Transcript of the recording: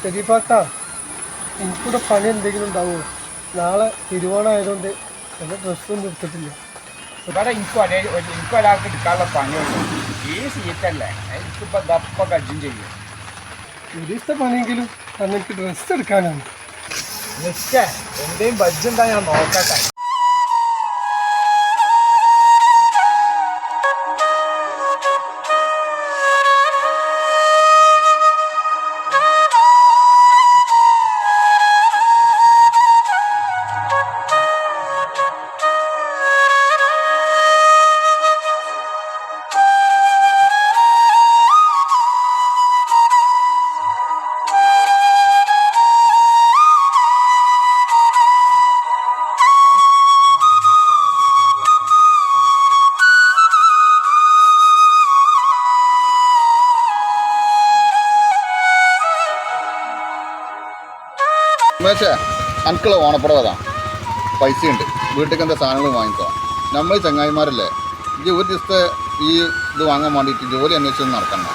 ശരിപ്പാട്ടാ എനിക്കൂടെ പണി എന്തെങ്കിലും ഉണ്ടാവുമോ? നാളെ തിരുവോണമായതുകൊണ്ട് എൻ്റെ ഡ്രസ്സൊന്നും എടുത്തിട്ടില്ല. ഇവിടെ എനിക്കും ഒരാൾക്ക് എടുക്കാനുള്ള പണിയുള്ളൂ. ഈ സീറ്റല്ലേ, എനിക്കിപ്പോൾ ദപ്പം കജ്ജും ചെയ്യും. ഒരു ദിവസത്തെ പണിയെങ്കിലും എനിക്ക് ഡ്രസ്സ് എടുക്കാനാണ്. നിശ്ചയ എന്തെങ്കിലും ബജ്ജുണ്ടാ ഞാൻ നോക്കട്ടെ. ഉമേഷേ, അനക്കുള്ള ഓണപ്പടവതാ, പൈസയുണ്ട്, വീട്ടിലേക്ക് എന്താ സാധനങ്ങൾ വാങ്ങിക്കോ. നമ്മൾ ചങ്ങായിമാരല്ലേ, ഈ ഒരു ദിവസത്തെ ഈ ഇത് വാങ്ങാൻ വേണ്ടിയിട്ട് ജോലി അന്വേഷിച്ചൊന്നും നടക്കണ്ട.